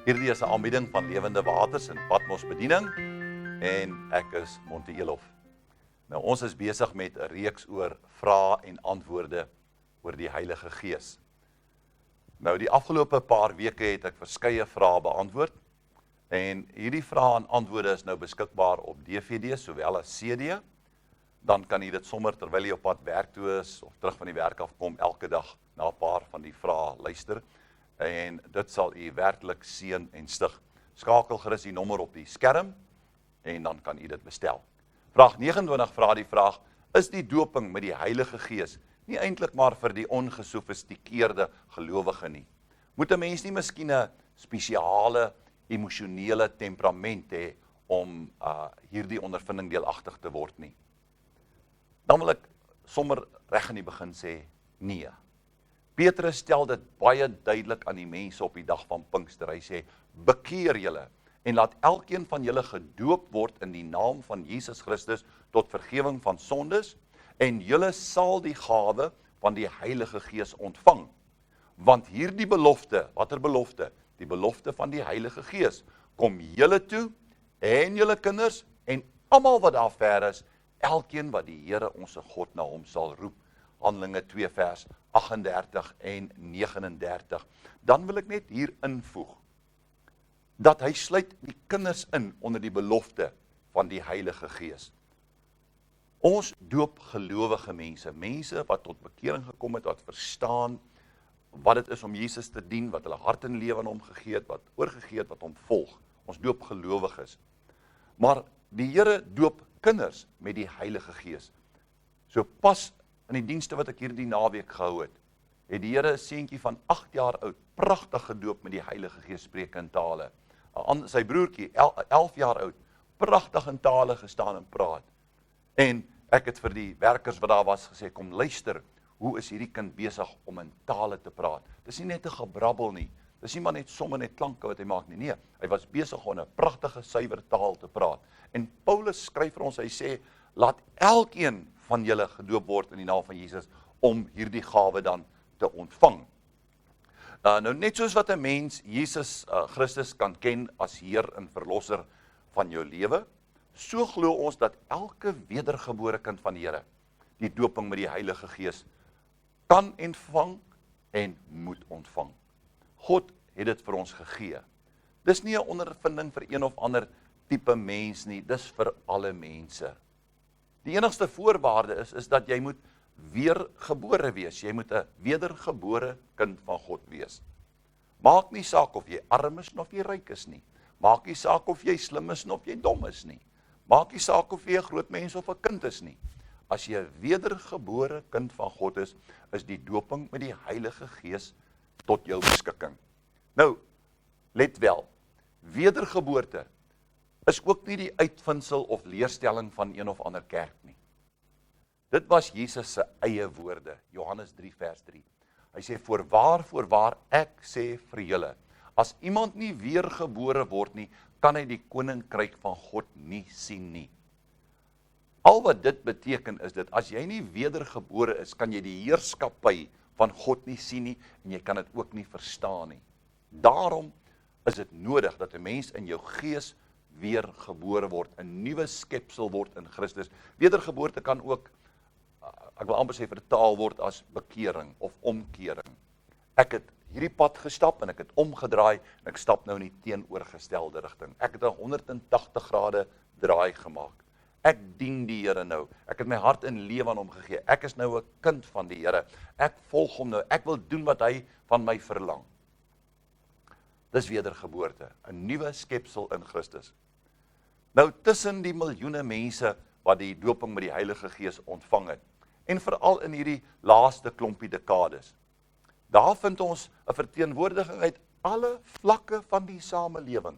Hierdie is 'n aanbieding van Lewende Waters in Patmos Bediening en ek is Monty Elof. Nou ons is besig met 'n reeks oor vrae en antwoorde oor die Heilige Gees. Nou die afgelope paar weke het ek verskeie vrae beantwoord en hierdie vrae en antwoorde is nou beskikbaar op DVD sowel as CD. Dan kan jy dit sommer terwyl jy op pad werk toe is of terug van die werk af kom elke dag na 'n paar van die vrae luister. En dit sal u werklik seën en stig. Skakel gerus die nommer op die skerm en dan kan u dit bestel. Vraag 29 vra die vraag, is die doping met die Heilige Gees nie eintlik maar vir die ongesofistikeerde gelowige nie? Moet 'n mens nie miskien 'n spesiale emosionele temperament hê om hierdie ondervinding deelagtig te word nie? Dan wil ek sommer reg in die begin sê, nee. Petrus stel dit baie duidelik aan die mense op die dag van Pinkster. Hy sê, bekeer julle en laat elkeen van julle gedoop word in die naam van Jesus Christus tot vergifnis van sondes en julle sal die gawe van die Heilige Gees ontvang. Want hierdie belofte, watter belofte? Die belofte van die Heilige Gees kom julle toe en julle kinders en almal wat daar ver is, elkeen wat die Here ons God na hom sal roep. Handelinge 2 vers 38 en 39. Dan wil ek net hier invoeg, dat hy sluit die kinders in onder die belofte van die Heilige Gees. Ons doop gelowige mense, mense wat tot bekering gekom het, wat verstaan wat dit is om Jesus te dien, wat hulle hart en lewe aan hom gegee het, wat oorgegee het, wat hom volg. Ons doop gelowiges. Maar die Here doop kinders met die Heilige Gees. So pas in die dienste wat ek hierdie naweek gehou het die Here 'n seentjie van 8 jaar oud, pragtig gedoop met die Heilige Gees spreek in tale. Sy broertjie, 11 jaar oud, pragtig in tale gestaan en praat. En ek het vir die werkers wat daar was gesê, kom luister, hoe is hierdie kind besig om in tale te praat? Dis nie net 'n gebrabbel nie, dis nie maar net somme net klanke wat hy maak nie, nee, hy was besig om 'n pragtige suiwer taal te praat. En Paulus skryf vir ons, hy sê, laat elkeen van julle gedoop word in die naam van Jesus, om hierdie gawe dan te ontvang. Nou net soos wat 'n mens Jesus Christus kan ken as Heer en Verlosser van jou lewe, so glo ons dat elke wedergebore kind van die Here, die doping met die Heilige Gees, kan ontvang en moet ontvang. God het dit vir ons gegee. Dis nie 'n ondervinding vir een of ander tipe mens nie, dis vir alle mense. Die enigste voorwaarde is dat jy moet weergebore wees. Jy moet 'n wedergebore kind van God wees. Maak nie saak of jy arm is of jy ryk is nie. Maak nie saak of jy slim is of jy dom is nie. Maak nie saak of jy 'n groot mens of 'n kind is nie. As jy 'n wedergebore kind van God is die doping met die Heilige Gees tot jou beskikking. Nou, let wel, wedergeboorte is ook nie die uitvinding of leerstelling van een of ander kerk nie. Dit was Jesus se eie woorde, Johannes 3 vers 3. Hy sê, voorwaar, ek sê vir julle, as iemand nie weergebore word nie, kan hy die koninkryk van God nie sien nie. Al wat dit beteken is dit, as jy nie wedergebore is, kan jy die heerskappy van God nie sien nie, en jy kan dit ook nie verstaan nie. Daarom is dit nodig dat 'n mens in jou gees weergebore word, 'n nuwe skepsel word in Christus. Wedergeboorte kan ook, ek wil amper sê, vertaal word as bekering of omkering. Ek het hierdie pad gestap en ek het omgedraai en ek stap nou in die teenoorgestelde rigting. Ek het 'n 180 grade draai gemaak. Ek dien die Here nou. Ek het my hart en lewe aan hom gegee. Ek is nou 'n kind van die Here. Ek volg hom nou. Ek wil doen wat hy van my verlang. Dis wedergeboorte, 'n nuwe skepsel in Christus. Nou tussen die miljoene mense wat die doping met die Heilige Gees ontvang het, en veral in hierdie laaste klompie dekades, daar vind ons 'n verteenwoordiging uit alle vlakke van die samelewing,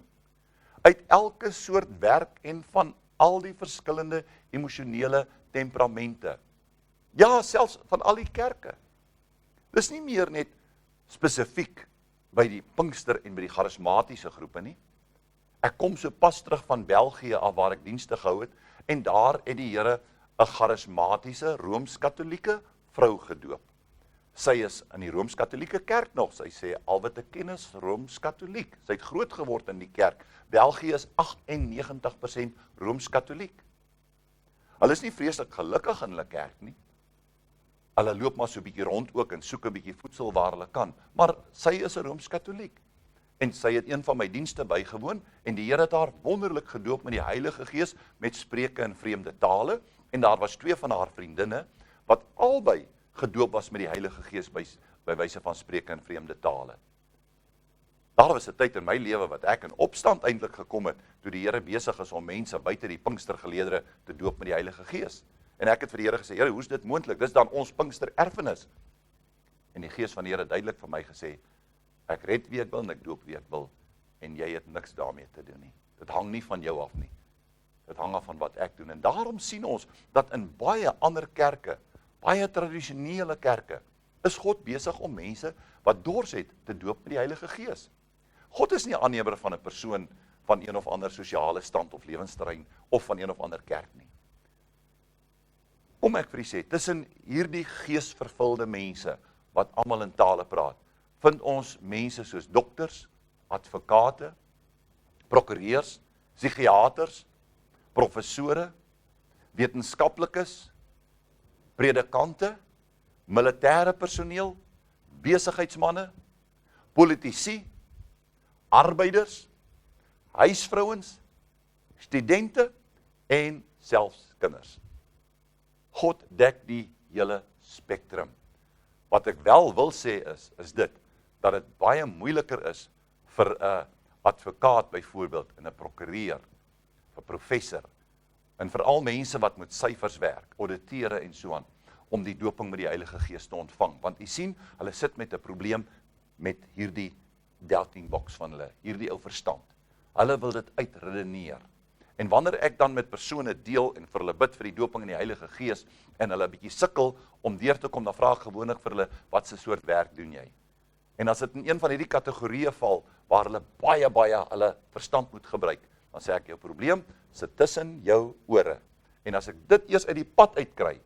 uit elke soort werk en van al die verskillende emosionele temperamente. Ja, selfs van al die kerke. Dis nie meer net spesifiek by die Pinkster en by die charismatiese groepe nie. Ek kom so pas terug van België af waar ek dienste gehou het, en daar het die Here 'n charismatiese Rooms-Katolieke vrou gedoop. Sy is in die Rooms-Katolieke kerk nog, sy sê al wat ek ken is Rooms-Katoliek. Sy het groot geword in die kerk. België is 98% Rooms-Katoliek. Hulle is nie vreeslik gelukkig in hulle kerk nie. Hulle loop maar so 'n bietjie rond ook en soek 'n bietjie voedsel waar hulle kan. Maar sy is 'n Rooms-Katoliek. En sy het een van my dienste bygewoon en die Here het haar wonderlik gedoop met die Heilige Gees met spreuke in vreemde tale en daar was 2 van haar vriendinne wat albei gedoop was met die Heilige Gees by wyse van spreuke in vreemde tale. Daar was 'n tyd in my lewe wat ek in opstand eintlik gekom het toe die Here besig is om mense buite die Pinkstergeleedere te doop met die Heilige Gees. En ek het vir die Here gesê, Here, hoe is dit moontlik? Dis dan ons Pinkster erfenis. En die Gees van die Here duidelik vir my gesê, ek red wie ek wil en ek doop wie ek wil en jy het niks daarmee te doen nie. Dit hang nie van jou af nie. Dit hang af van wat ek doen. En daarom sien ons dat in baie ander kerke, baie tradisionele kerke, is God besig om mense wat dors het te doop met die Heilige Gees. God is nie aannemer van 'n persoon van een of ander sosiale stand of lewensterrein of van een of ander kerk nie. Kom ek vir u sê, tussen hierdie geesvervulde mense wat almal in tale praat, vind ons mense soos dokters, advokate, prokureurs, psigiaters, professore, wetenskaplikes, predikante, militêre personeel, besigheidsmanne, politici, arbeiders, huisvrouens, studente en selfs kinders. God dek die hele spektrum. Wat ek wel wil sê is dit, dat dit baie moeiliker is vir 'n advokaat byvoorbeeld, en 'n prokureur, 'n professor, en veral mense wat met syfers werk, auditeure en so aan, om die doping met die Heilige Gees te ontvang. Want u sien, hulle sit met 'n probleem met hierdie doubting box van hulle, hierdie ou verstand. Hulle wil dit uitredeneer. En wanneer ek dan met persone deel en vir hulle bid vir die doping in die Heilige Gees en hulle 'n bietjie sukkel om deur te kom, dan vra ek gewoonlik vir hulle, wat se soort werk doen jy? En as dit in een van hierdie kategorieë val waar hulle baie hulle verstand moet gebruik, dan sê ek jou probleem sit tussen jou ore. En as ek dit eers uit die pad uitkry,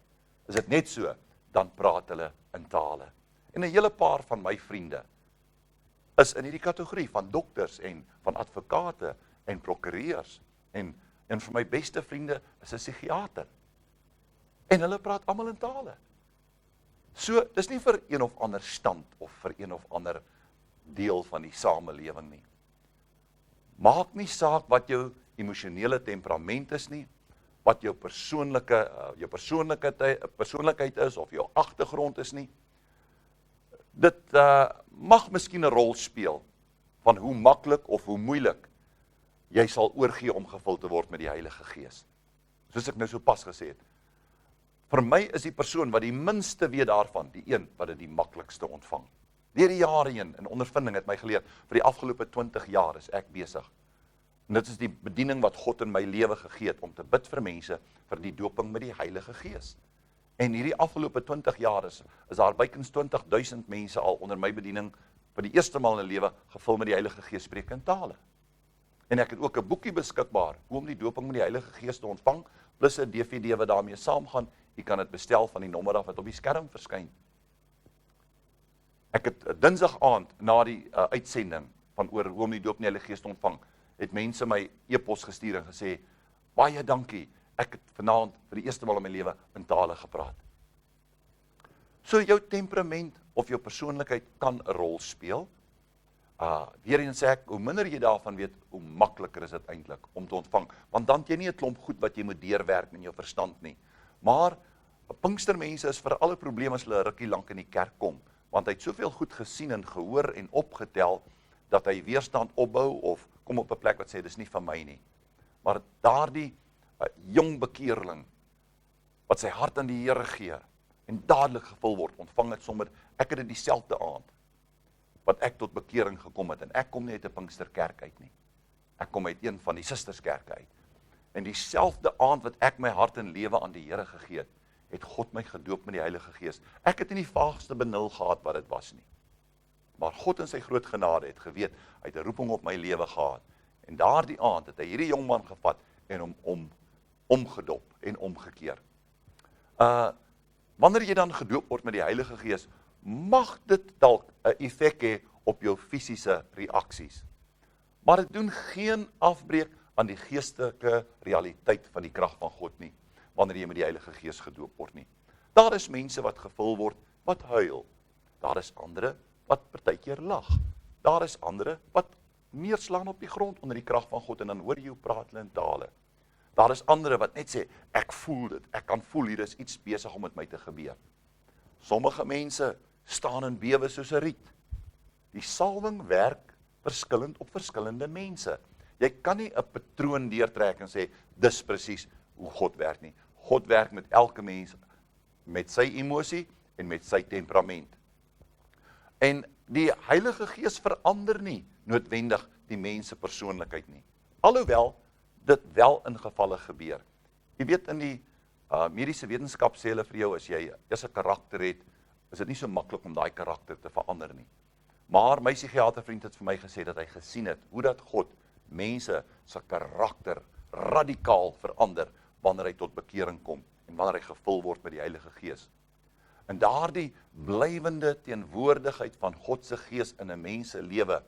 is dit net so, dan praat hulle in tale. En 'n hele paar van my vriende is in hierdie kategorie van dokters en van advokate en prokureurs en vir my beste vriende is 'n psigiater. En hulle praat almal in tale. So, dis nie vir een of ander stand of vir een of ander deel van die samelewing nie. Maak nie saak wat jou emosionele temperament is nie, wat jou persoonlikheid is of jou agtergrond is nie. Dit mag miskien 'n rol speel van hoe maklik of hoe moeilik jy sal oorgee om gevul te word met die Heilige Gees. Soos ek nou so pas gesê het. Vir my is die persoon wat die minste weet daarvan, die een wat dit die maklikste ontvang. Deur die jare heen, in ondervinding het my geleer, vir die afgelope 20 jaar is ek besig. En dit is die bediening wat God in my lewe gegee het, om te bid vir mense, vir die doping met die Heilige Gees. En hierdie afgelope 20 jaar is daar bykans 20.000 mense al onder my bediening, vir die eerste maal in hulle lewe, gevul met die Heilige Gees spreek in tale. En ek het ook 'n boekie beskikbaar, hoe om die doping met die Heilige Gees te ontvang, plus 'n DVD wat daarmee saamgaan. Jy kan dit bestel van die nommer af wat op die skerm verskyn. Ek het Dinsdag aand, na die uitsending van oor hoe om die doop met die Heilige Gees te ontvang, het mense my e-pos gestuur en gesê, baie dankie, ek het vanaand vir die eerste maal in my lewe in tale gepraat. So jou temperament of jou persoonlikheid kan 'n rol speel. Weer eens sê ek, hoe minder jy daarvan weet, hoe makliker is dit eintlik om te ontvang. Want dan het jy nie 'n klomp goed wat jy moet deurwerk in jou verstand nie. Maar Pinkstermense is vir alle probleme as hulle 'n rukkie lank in die kerk kom, want hy het soveel goed gesien en gehoor en opgetel, dat hy weerstand opbou of kom op 'n plek wat sê, dis nie van my nie. Maar daardie jong bekeerling, wat sy hart aan die Here gee, en dadelik gevul word, ontvang het sommer, ek het dit dieselfde aand, wat ek tot bekering gekom het, en ek kom nie uit 'n Pinksterkerk uit nie. Ek kom uit een van die sisterskerke uit. En dieselfde aand wat ek my hart en lewe aan die Here gegee het, het God my gedoop met die Heilige Gees. Ek het nie die vaagste benul gehad wat dit was nie. Maar God in sy groot genade het geweet, hy het 'n roeping op my lewe gehad. En daardie aand het hy hierdie jong man gevat en hom omgedop en omgekeer. Wanneer jy dan gedoop word met die Heilige Gees, mag dit dalk 'n effek hê op jou fisiese reaksies. Maar dit doen geen afbreek aan die geestelike realiteit van die krag van God nie, wanneer jy met die Heilige Gees gedoop word nie. Daar is mense wat gevul word, wat huil. Daar is ander wat partykeer lag. Daar is ander wat neerslaan op die grond onder die krag van God en dan hoor jy hoe praat hulle in tale. Daar is ander wat net sê, ek voel dit, ek kan voel hier is iets besig om met my te gebeur. Sommige mense staan in bewe soos 'n riet. Die salwing werk verskillend op verskillende mense. Jy kan nie 'n patroon deurtrek en sê, dis presies hoe God werk nie. God werk met elke mens, met sy emosie en met sy temperament. En die Heilige Gees verander nie noodwendig die mens se persoonlikheid nie. Alhoewel dit wel in gevalle gebeur. Jy weet, in die mediese wetenskap sê hulle vir jou, as jy eers 'n karakter het, is dit nie so maklik om daai karakter te verander nie. Maar my psigiatervriend het vir my gesê dat hy gesien het hoe dat God mense se karakter radikaal verander wanneer hy tot bekering kom en wanneer hy gevul word met die Heilige Gees. En daardie blywende teenwoordigheid van God se Gees in 'n mens se lewe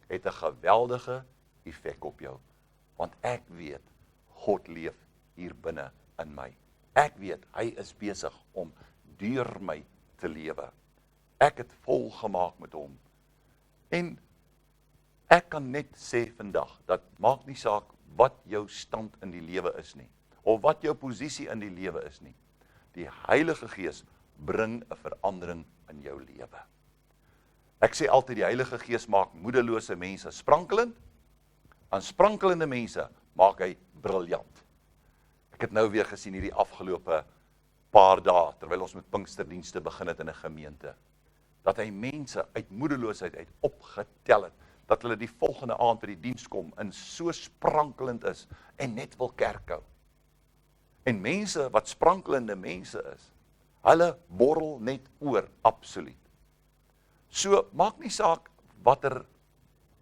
het 'n geweldige effek op jou. Want ek weet, God leef hier binne in my. Ek weet, hy is besig om deur my te lewe. Ek het volgemaak met hom. En ek kan net sê vandag, dat maak nie saak wat jou stand in die lewe is nie, of wat jou posisie in die lewe is nie. Die Heilige Gees bring 'n verandering in jou lewe. Ek sê altyd, die Heilige Gees maak moedelose mense sprankelend, en sprankelende mense maak hy briljant. Ek het nou weer gesien hierdie afgelope paar dae, terwyl ons met Pinksterdienste begin het in 'n gemeente, dat hy mense uit moedeloosheid uit opgetel het, dat hulle die volgende aand by die diens kom en so sprankelend is en net wil kerk hou. En mense wat sprankelende mense is, hulle borrel net oor, absoluut. So, maak nie saak watter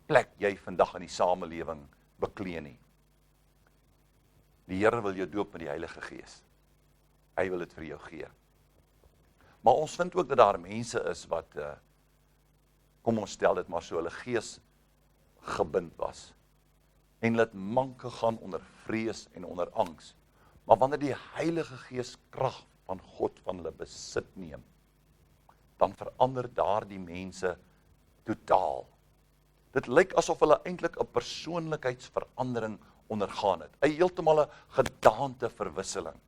plek jy vandag in die samelewing beklee nie. Die Here wil jou doop met die Heilige Gees. Hy wil dit vir jou gee. Maar ons vind ook dat daar mense is wat, kom ons stel dit maar so, hulle gees gebind was. En hulle het mank gegaan onder vrees en onder angs. Maar wanneer die Heilige Gees krag van God van hulle besit neem, dan verander daar die mense totaal. Dit lyk asof hulle eintlik 'n persoonlikheidsverandering ondergaan het. 'n Heeltemal 'n gedaanteverwisseling.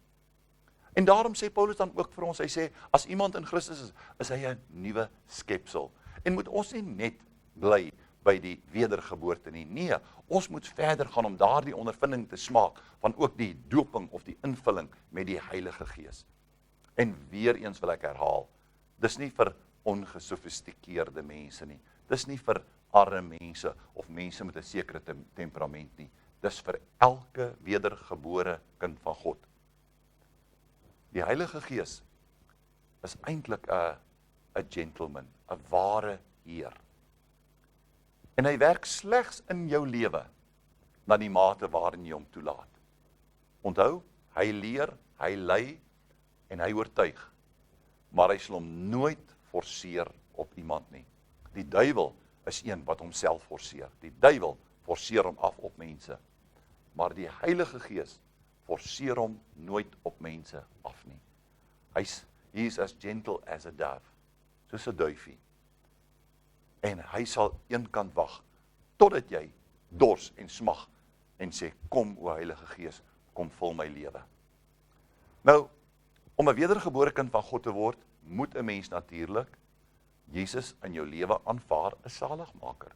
En daarom sê Paulus dan ook vir ons, hy sê, as iemand in Christus is hy 'n nuwe skepsel. En moet ons nie net bly by die wedergeboorte nie. Nee, ons moet verder gaan om daardie ondervinding te smaak van ook die doping of die invulling met die Heilige Gees. En weer eens wil ek herhaal, dis nie vir ongesofistikeerde mense nie. Dis nie vir arme mense of mense met 'n sekere temperament nie. Dis vir elke wedergebore kind van God. Die Heilige Gees is eintlik 'n gentleman, 'n ware heer. En hy werk slegs in jou lewe na die mate waarin jy hom toelaat. Onthou, hy leer, hy lei en hy oortuig, maar hy sal hom nooit forceer op iemand nie. Die duiwel is een wat homself forceer. Die duiwel forceer hom af op mense. Maar die Heilige Gees forceer hom nooit op mense af nie. He is as gentle as a dove, soos 'n duifie. En hy sal eenkant wag, totdat jy dors en smag, en sê, kom o Heilige Gees, kom vul my lewe. Nou, om 'n wedergebore kind van God te word, moet 'n mens natuurlik Jesus in jou lewe aanvaar, 'n saligmaker.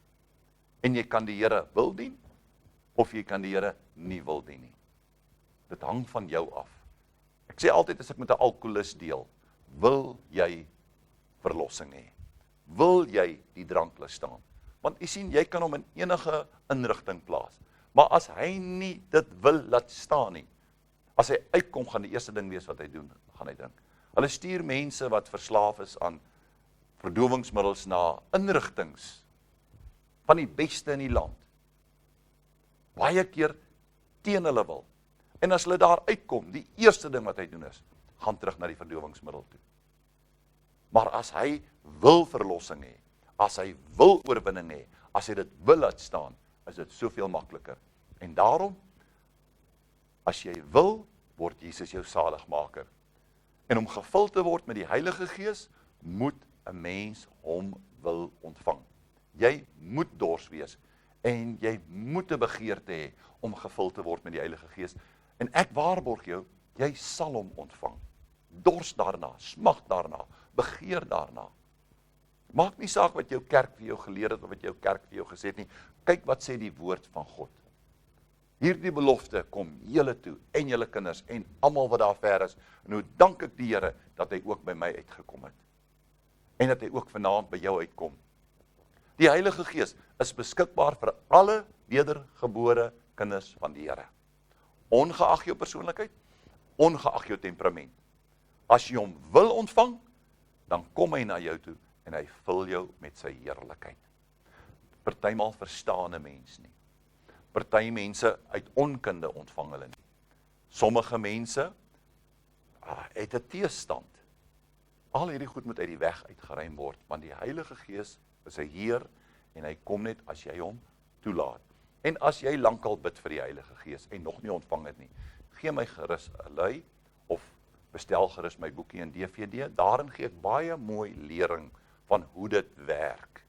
En jy kan die Here wil dien, of jy kan die Here nie wil dien nie. Dit hang van jou af. Ek sê altyd as ek met 'n alkoholist deel, wil jy verlossing hê? Wil jy die dranklus staan? Want jy sien, jy kan hom in enige inrigting plaas. Maar as hy nie dit wil laat staan nie, as hy uitkom, gaan die eerste ding wees wat hy doen, gaan hy drink. Hulle stuur mense wat verslaaf is aan verdowingsmiddels na inrigtings van die beste in die land. Baie keer teen hulle wil. En as hulle daar uitkom, die eerste ding wat hy doen is, gaan terug na die verdowingsmiddel toe. Maar as hy wil verlossing hê, as hy wil oorwinning hê, as hy dit wil laat staan, is dit soveel makliker. En daarom, as jy wil, word Jesus jou saligmaker. En om gevul te word met die Heilige Gees, moet 'n mens hom wil ontvang. Jy moet dors wees, en jy moet 'n begeerte hê om gevul te word met die Heilige Gees. En ek waarborg jou, jy sal hom ontvang. Dors daarna, smag daarna, begeer daarna. Maak nie saak wat jou kerk vir jou geleer het, of wat jou kerk vir jou gesê het nie. Kyk wat sê die woord van God. Hierdie belofte kom julle toe, en julle kinders, en almal wat daar ver is. En hoe dank ek die Here, dat hy ook by my uitgekom het. En dat hy ook vanaand by jou uitkom. Die Heilige Gees is beskikbaar vir alle wedergebore kinders van die Here. Ongeag jou persoonlikheid, ongeag jou temperament. As jy hom wil ontvang, dan kom hy na jou toe, en hy vul jou met sy heerlikheid. Partymal verstaan 'n mens nie. Party mense uit onkunde ontvang hulle nie. Sommige mense het 'n teestand. Al hierdie goed moet uit die weg uitgeruim word, want die Heilige Gees is 'n Heer, en hy kom net as jy hom toelaat. En as jy lankal bid vir die Heilige Gees, en nog nie ontvang het nie, gee my gerus 'n lui, of bestel gerus my boekie in DVD, daarin gee ek baie mooi lering van hoe dit werk.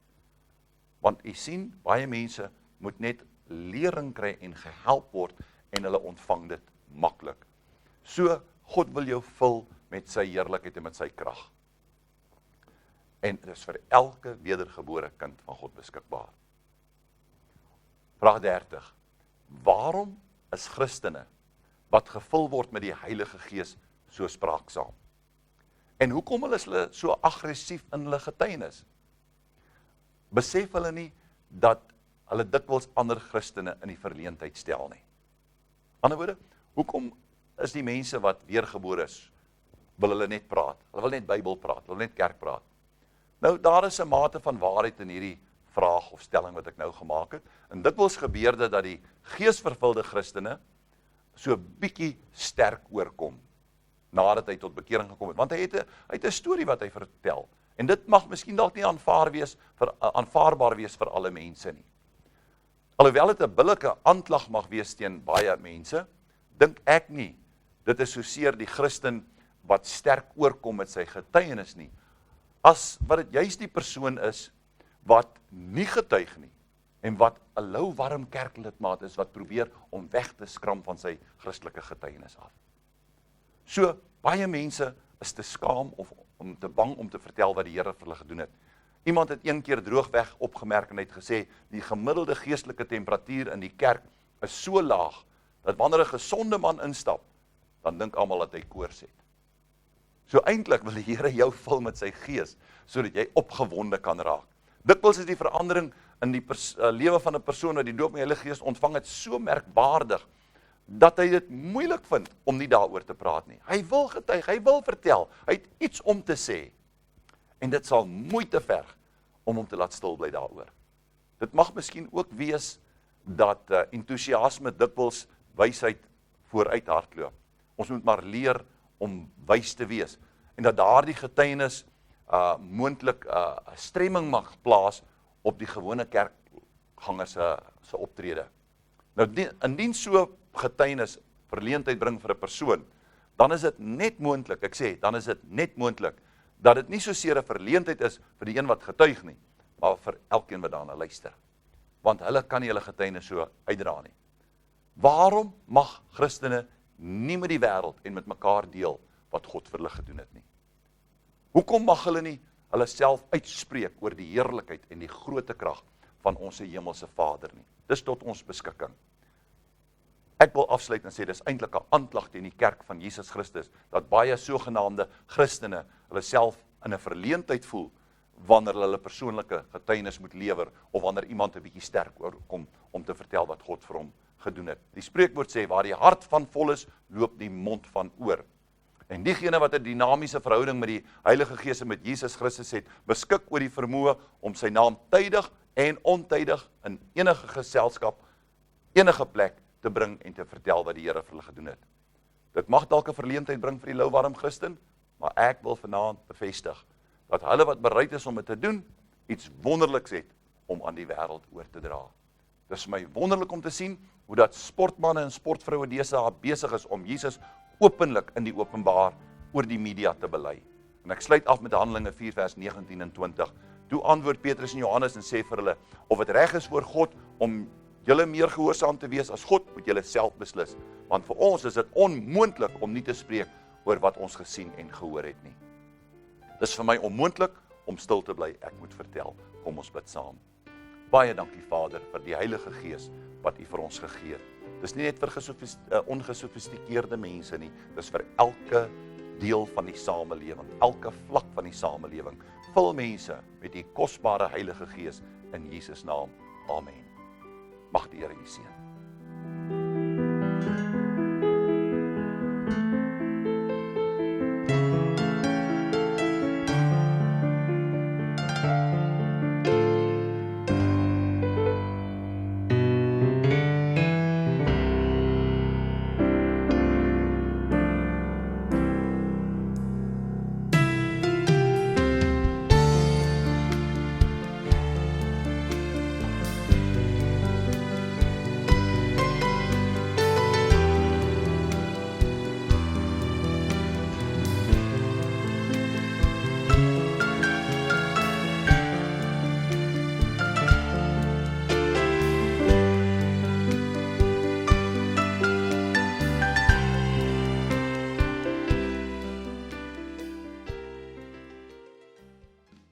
Want u sien, baie mense moet net lering kry en gehelp word, en hulle ontvang dit maklik. So, God wil jou vul met sy heerlikheid en met sy krag. En dit is vir elke wedergebore kind van God beskikbaar. Vraag 30. Waarom is Christene wat gevul word met die Heilige Gees so spraaksaam? En hoekom is hulle so aggressief in hulle getuienis? Besef hulle nie dat hulle dikwels ander Christene in die verleentheid stel nie? Ander woorde, hoekom is die mense wat weergebore is, wil hulle net praat, hulle wil net Bybel praat, hulle wil net kerk praat? Nou, daar is 'n mate van waarheid in hierdie vraag of stelling wat ek nou gemaak het, en dikwels gebeur dit dat die geesvervulde Christene so bietjie sterk oorkom, nadat hy tot bekering gekom het, want hy het 'n storie wat hy vertel, en dit mag miskien dalk nie aanvaarbaar wees vir alle mense nie. Alhoewel dit 'n billike aanklag mag wees teen baie mense, dink ek nie, dit is soseer die Christen wat sterk oorkom met sy getuienis nie, as wat dit juist die persoon is, wat nie getuig nie, en wat 'n lou warm kerklidmaat is, wat probeer om weg te skram van sy Christelike getuienis af. So, baie mense is te skaam of om te bang om te vertel wat die Here vir hulle gedoen het. Iemand het een keer droogweg opgemerk en het gesê, die gemiddelde geestelike temperatuur in die kerk is so laag, dat wanneer 'n gesonde man instap, dan dink almal dat hy koors het. So eintlik wil die Here jou vul met sy gees, sodat jy opgewonde kan raak. Dikwels is die verandering in die lewe van 'n persoon wat die doop met die Heilige Gees ontvang het, so merkwaardig, dat hy dit moeilik vind om nie daaroor te praat nie. Hy wil getuig, hy wil vertel, hy het iets om te sê, en dit sal moeite verg om hom te laat stil bly daaroor. Dit mag miskien ook wees dat entoesiasme dikwels wysheid vooruit hardloop. Ons moet maar leer om wys te wees, en dat daardie getuienis moontlik stremming mag plaas op die gewone kerkganger se optrede. Nou, indien so getuienis verleentheid bring vir 'n persoon, dan is dit net moontlik, ek sê, dan is dit net moontlik, dat dit nie soseer 'n verleentheid is vir die een wat getuig nie, maar vir elkeen wat daarna luister. Want hulle kan nie hulle getuienis so uitdra nie. Waarom mag Christene nie met die wêreld en met mekaar deel wat God vir hulle gedoen het nie? Hoekom mag hulle nie hulle self uitspreek oor die heerlikheid en die groote krag van ons hemelse Vader nie? Dis tot ons beskikking. Ek wil afsluit en sê, dis eintlik 'n aanklag teen die kerk van Jesus Christus, dat baie sogenaamde Christene hulle self in 'n verleentheid voel, wanneer hulle persoonlike getuienis moet lewer, of wanneer iemand 'n bietjie sterk oorkom om te vertel wat God vir hom gedoen het. Die spreekwoord sê, waar die hart van vol is, loop die mond van oor. En diegene wat 'n dinamiese verhouding met die Heilige Gees en met Jesus Christus het, beskik oor die vermoë om sy naam tydig en ontydig in enige geselskap, enige plek te bring en te vertel wat die Here vir hulle gedoen het. Dit mag dalk 'n verleentheid bring vir die louwarm Christen, maar ek wil vanaand bevestig dat hulle wat bereid is om dit te doen, iets wonderliks het om aan die wêreld oor te dra. Dit is vir my wonderlik om te sien hoe dat sportmanne en sportvroue dese dae besig is om Jesus openlik in die openbaar oor die media te bely. En ek sluit af met Handelinge 4 vers 19 en 20. Toe antwoord Petrus en Johannes en sê vir hulle, of dit reg is voor God om julle meer gehoorsaam te wees as God, moet julle self beslis. Want vir ons is dit onmoontlik om nie te spreek oor wat ons gesien en gehoor het nie. Dis vir my onmoontlik om stil te bly, ek moet vertel. Kom ons bid saam. Baie dankie Vader vir die Heilige Gees wat U vir ons gegee het. Dis nie net vir ongesofistikeerde mense nie, dis vir elke deel van die samelewing, elke vlak van die samelewing. Vul mense met die kosbare Heilige Gees in Jesus naam. Amen. Mag die Here U seën.